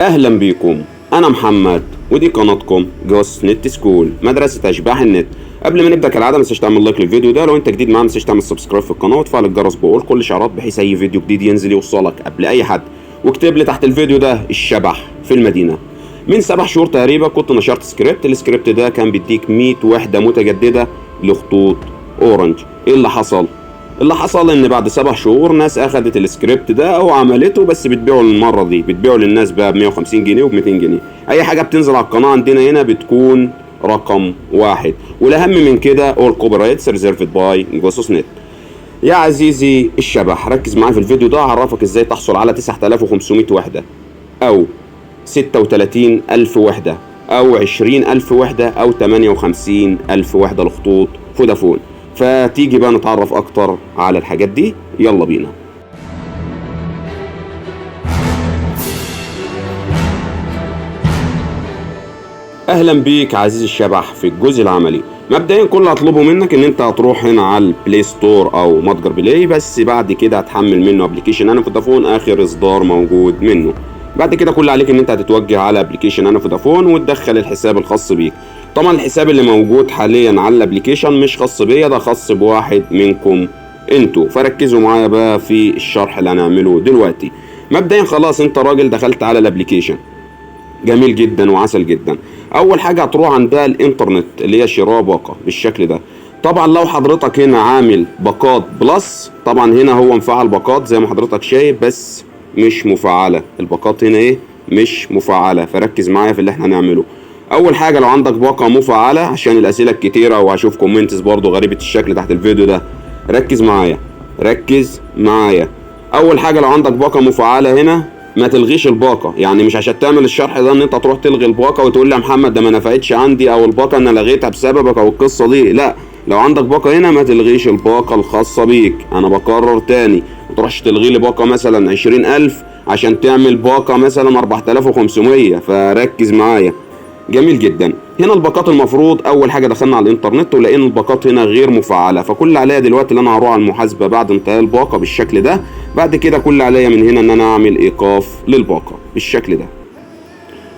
اهلا بيكم. انا محمد ودي قناتكم جوس نت سكول، مدرسه اشباح النت. قبل ما نبدا كالعاده ما تنساش تعمل لايك للفيديو ده، لو انت جديد معانا ما تنساش تعمل سبسكرايب في القناه وتفعل الجرس بقول كل اشعارات بحيث اي فيديو جديد ينزل يوصلك قبل اي حد. واكتب لي تحت الفيديو ده الشبح في المدينه. من 7 شهور تقريبا كنت نشرت السكريبت ده كان بيديك 100 وحده متجدده لخطوط اورنج. ايه اللي حصل؟ اللي حصل ان بعد 7 شهور ناس اخدت السكريبت ده وعملته، بس بتبيعه المره دي بتبيعه للناس بقى ب 150 جنيه وب 200 جنيه. اي حاجه بتنزل على القناه عندنا هنا بتكون رقم واحد، والاهم من كده all copyrights reserved by جوسوس نت. يا عزيزي الشبح، ركز معايا في الفيديو ده هعرفك ازاي تحصل على 9500 وحده او 36000 وحده او 20000 وحده او 58000 وحده لخطوط فودافون. فتيجي بقى نتعرف اكتر على الحاجات دي، يلا بينا. اهلا بيك عزيزي الشبح في الجزء العملي. مبدئيا كل اللي هطلبه منك ان انت هتروح هنا على البلاي ستور او متجر بلاي، بس بعد كده هتحمل منه ابلكيشن انا فودافون اخر اصدار موجود منه. بعد كده كل عليك ان انت هتتوجه على ابلكيشن انا فودافون وتدخل الحساب الخاص بيك. طبعا الحساب اللي موجود حاليا على الابلكيشن مش خاص بيا، ده خاص بواحد منكم انتوا، فركزوا معايا بقى في الشرح اللي هنعمله دلوقتي. مبدئيا خلاص انت راجل دخلت على الابلكيشن، جميل جدا وعسل جدا. اول حاجه هتروح عندها الانترنت اللي هي شراء باقه بالشكل ده. طبعا لو حضرتك هنا عامل باقات بلس، طبعا هنا هو مفعل باقات زي ما حضرتك شايف بس مش مفعله، الباقات هنا ايه مش مفعله، فركز معايا في اللي احنا هنعمله. اول حاجه لو عندك باقه مفعله، عشان الاسئله الكتيره وهشوف كومنتس برضو غريبه الشكل تحت الفيديو ده، ركز معايا. اول حاجه لو عندك باقه مفعله هنا ما تلغيش الباقه، يعني مش عشان تعمل الشرح ده ان انت تروح تلغي الباقه وتقول لي يا محمد ده ما نفعتش عندي او الباقه انا لغيتها بسببك او القصه دي. لا، لو عندك باقه هنا ما تلغيش الباقه الخاصه بيك. انا بكرر تاني، ما تروحش تلغي لي باقه مثلا 20000 عشان تعمل باقه مثلا 4500، فركز معايا. جميل جدا. هنا الباقات المفروض اول حاجه دخلنا على الانترنت ولقينا الباقات هنا غير مفعله، فكل اللي عليا دلوقتي ان انا هروح على المحاسبه بعد انتهاء الباقه بالشكل ده. بعد كده كل اللي عليا من هنا ان انا اعمل ايقاف للباقه بالشكل ده.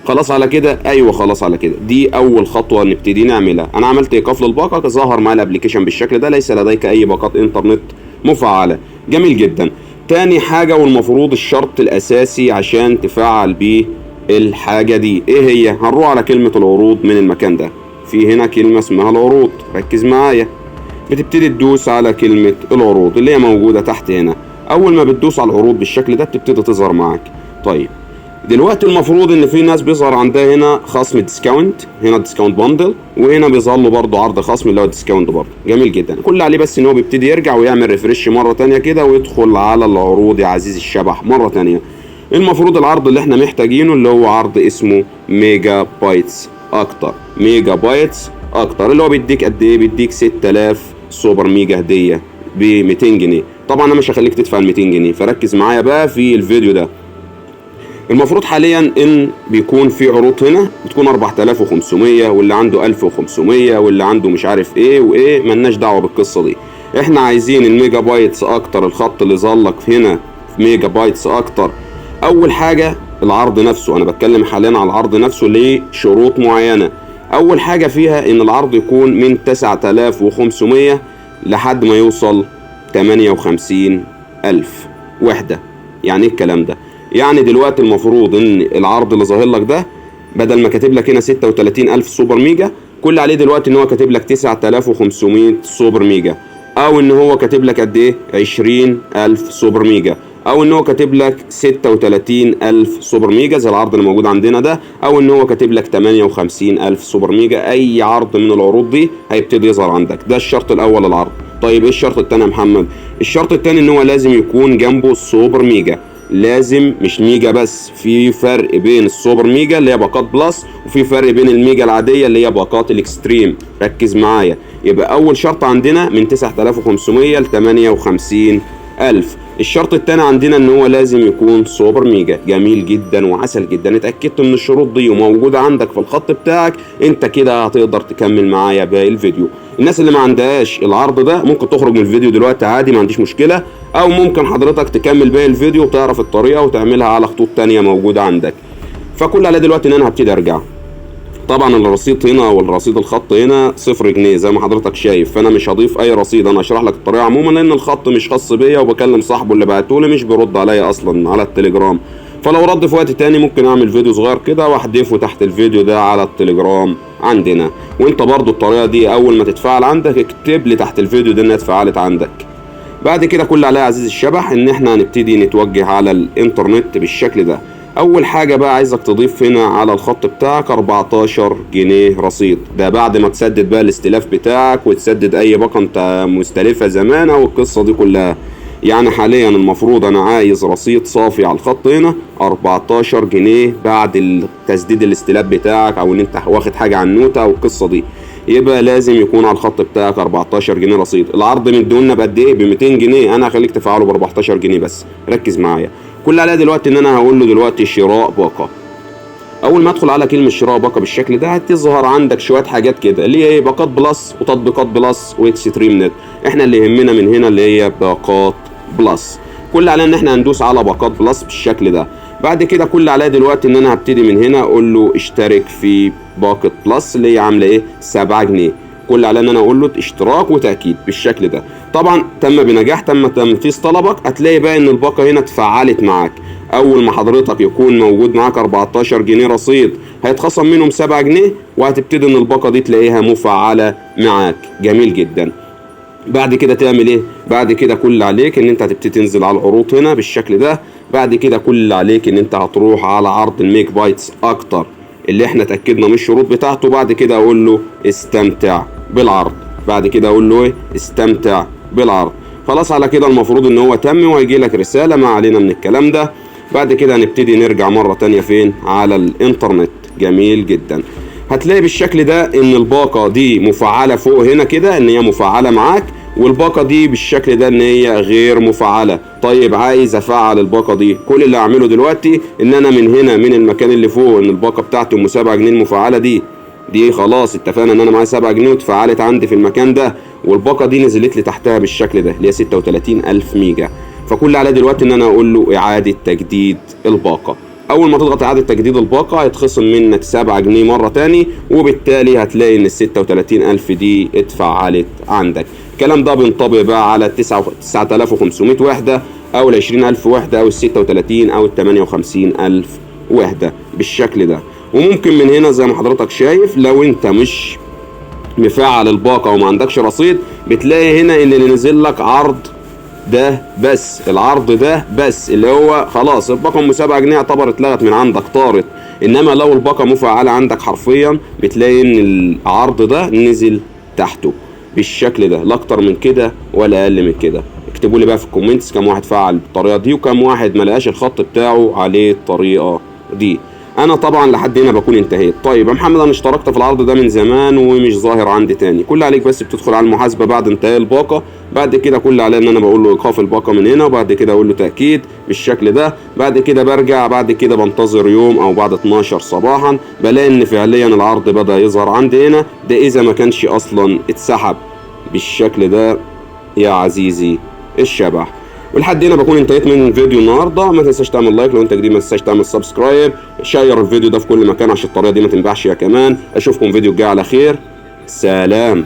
خلاص على كده؟ ايوه خلاص على كده. دي اول خطوه نبتدي نعملها. انا عملت ايقاف للباقه، ظهر معايا الابلكيشن بالشكل ده، ليس لديك اي باقات انترنت مفعله. جميل جدا. تاني حاجه والمفروض الشرط الاساسي عشان تفعل بيه الحاجة دي ايه هي؟ هنروح على كلمة العروض من المكان ده، في هنا كلمة اسمها العروض، ركز معايا. بتبتدي تدوس على كلمة العروض اللي هي موجودة تحت هنا. اول ما بتدوس على العروض بالشكل ده بتبتدي تظهر معاك. طيب دلوقتي المفروض ان في ناس بيظهر عندها هنا خصم ديسكاونت، هنا ديسكاونت باندل، وهنا بيظهر له برضه عرض خصم اللي هو ديسكاونت برضه. جميل جدا. كل اللي عليه بس ان هو بيبتدي يرجع ويعمل ريفرش مرة تانية كده ويدخل على العروض يا عزيزي الشبح مرة تانية. المفروض العرض اللي احنا محتاجينه اللي هو عرض اسمه ميجا بايتس اكتر، اللي هو بيديك قد ايه؟ بيديك 6000 سوبر ميجا هديه ب 200 جنيه. طبعا انا مش هخليك تدفع ال 200 جنيه، فركز معايا بقى في الفيديو ده. المفروض حاليا ان بيكون في عروض هنا بتكون 4500 واللي عنده 1500 واللي عنده مش عارف ايه وايه، ملناش دعوه بالقصه دي. احنا عايزين الميجا بايتس اكتر، الخط اللي ظلك هنا في ميجا بايتس اكتر. اول حاجه العرض نفسه، انا بتكلم حاليا على العرض نفسه ليه شروط معينه. اول حاجه فيها ان العرض يكون من 9500 لحد ما يوصل 58000 وحده. يعني ايه الكلام ده؟ يعني دلوقتي المفروض ان العرض اللي ظاهر لك ده بدل ما كاتب لك هنا 36000 سوبر ميجا، كل عليه دلوقتي ان هو كاتب لك 9500 سوبر ميجا، او ان هو كاتب لك قد ايه؟ 20000 سوبر ميجا، او ان هو كاتب لك 36000 سوبر ميجا زي العرض اللي موجود عندنا ده، او ان هو كاتب لك 58000 سوبر ميجا. اي عرض من العروض دي هيبتدي يظهر عندك. ده الشرط الاول للعرض. طيب ايه الشرط الثاني يا محمد؟ الشرط الثاني ان هو لازم يكون جنبه سوبر ميجا، لازم مش ميجا بس، في فرق بين السوبر ميجا اللي هي باقات بلس وفي فرق بين الميجا العاديه اللي هي باقات الاكستريم. ركز معايا. يبقى اول شرط عندنا من 9500 ل 58000. الشرط التاني عندنا ان هو لازم يكون سوبر ميجا. جميل جدا وعسل جدا. اتاكدت من الشروط دي وموجوده عندك في الخط بتاعك، انت كده هتقدر تكمل معايا باقي الفيديو. الناس اللي ما عندهاش العرض ده ممكن تخرج من الفيديو دلوقتي عادي، ما عنديش مشكله، او ممكن حضرتك تكمل باقي الفيديو وتعرف الطريقه وتعملها على خطوط تانية موجوده عندك. فكل عليه دلوقتي ان انا هبتدي ارجع. طبعا الرصيد هنا والرصيد الخط هنا 0 جنيه زي ما حضرتك شايف، فانا مش هضيف اي رصيد، انا هشرح لك الطريقه عموما لان الخط مش خاص بيا وبكلم صاحبه اللي بعتهولي مش بيرد عليا اصلا على التليجرام، فلو رد في وقت تاني ممكن اعمل فيديو صغير كده واحذفه تحت الفيديو ده على التليجرام عندنا. وانت برضو الطريقه دي اول ما تتفعل عندك اكتب لي تحت الفيديو ده انها اتفعلت عندك. بعد كده كل عليه عزيزي الشبح ان احنا هنبتدي نتوجه على الانترنت بالشكل ده. اول حاجة بقى عايزك تضيف هنا على الخط بتاعك 14 جنيه رصيد، ده بعد ما تسدد بقى الاستلاف بتاعك وتسدد اي باقة انت مستلفها زمان او القصة دي كلها. يعني حاليا المفروض انا عايز رصيد صافي على الخط هنا 14 جنيه بعد تسديد الاستلاف بتاعك او ان انت واخد حاجة عن نوتة او القصة دي، يبقى لازم يكون على الخط بتاعك 14 جنيه رصيد. العرض مديهولنا بقد ايه؟ ب 200 جنيه، انا هخليك تفعله ب 14 جنيه بس، ركز معايا. كل عليها دلوقتي ان انا هقول له دلوقتي شراء باقة. اول ما ادخل على كلمه شراء باقة بالشكل ده هتظهر عندك شويه حاجات كده اللي هي ايه؟ باقات بلس وتطبيقات بلس واكستريم نت. احنا اللي يهمنا من هنا اللي هي باقات بلس. كل علينا ان احنا هندوس على باقات بلس بالشكل ده. بعد كده كل عليا دلوقتي ان انا هبتدي من هنا اقول له اشترك في باقة بلس اللي هي عامله ايه؟ 7 جنيه. كل على ان انا اقول له اشتراك وتاكيد بالشكل ده. طبعا تم بنجاح، تم تنفيذ طلبك. هتلاقي بقى ان الباقه هنا اتفعلت معاك. اول ما حضرتك يكون موجود معاك 14 جنيه رصيد هيتخصم منهم 7 جنيه وهتبتدي ان الباقه دي تلاقيها مفعله معاك. جميل جدا. بعد كده تعمل ايه؟ بعد كده كل عليك ان انت هتبتدي تنزل على العروض هنا بالشكل ده. بعد كده كل عليك ان انت هتروح على عرض الميك بايتس اكتر اللي احنا اتاكدنا من الشروط بتاعته. بعد كده اقول له استمتع بالعرض. بعد كده اقول له ايه؟ استمتع بالعرض. خلاص على كده المفروض ان هو تم وهيجي لك رساله ما علينا من الكلام ده. بعد كده هنبتدي نرجع مره تانية فين؟ على الانترنت. جميل جدا. هتلاقي بالشكل ده ان الباقه دي مفعله فوق هنا كده ان هي مفعله معاك، والباقه دي بالشكل ده ان هي غير مفعله. طيب عايز افعل الباقه دي، كل اللي هعمله دلوقتي ان انا من هنا من المكان اللي فوق ان الباقه بتاعتي ام 7 جنيه المفعله دي خلاص اتفقنا ان انا معايا 7 جنيه واتفعلت عندي في المكان ده، والباقه دي نزلت لي تحتها بالشكل ده اللي هي 36000 ميجا. فكل اللي عليا دلوقتي ان انا اقول له اعاده تجديد الباقه. اول ما تضغط اعاده تجديد الباقه هيتخصم منك 7 جنيه مره تاني، وبالتالي هتلاقي ان ال 36000 دي اتفعلت عندك. الكلام ده بينطبق بقى على 9500 وحده او ال 20000 وحده او ال 36 او ال 58000 وحده بالشكل ده. وممكن من هنا زي ما حضرتك شايف لو انت مش مفعل الباقه وما عندكش رصيد بتلاقي هنا ان اللي نزل لك عرض ده بس، العرض ده بس اللي هو خلاص الباقه ام 7 جنيه يعتبر اتلغت من عندك طارت. انما لو الباقه مفعله عندك حرفيا بتلاقي ان العرض ده نزل تحته بالشكل ده، لا اكتر من كده ولا اقل من كده. اكتبوا لي بقى في الكومنتس كم واحد فعل بالطريقه دي وكم واحد ما لقاش الخط بتاعه عليه الطريقه دي. انا طبعا لحد هنا بكون انتهيت. طيب يا محمد انا اشتركت في العرض ده من زمان ومش ظاهر عندي تاني. كل عليك بس بتدخل على المحاسبه بعد انتهاء الباقه. بعد كده كل عليه ان انا بقول له ايقاف الباقه من هنا، وبعد كده اقول له تاكيد بالشكل ده. بعد كده برجع، بعد كده بنتظر يوم او بعد 12 صباحا بلاقي ان فعليا العرض بدا يظهر عندي هنا. ده اذا ما كانش اصلا اتسحب بالشكل ده يا عزيزي الشبح. ولحد هنا بكون انتهيت من فيديو النهارده. ما تنساش تعمل لايك لو انت جديد، ما تنساش تعمل سبسكرايب، شير الفيديو ده في كل مكان عشان الطريقه دي ما تنبعش يا كمان. اشوفكم فيديو الجاي على خير. سلام.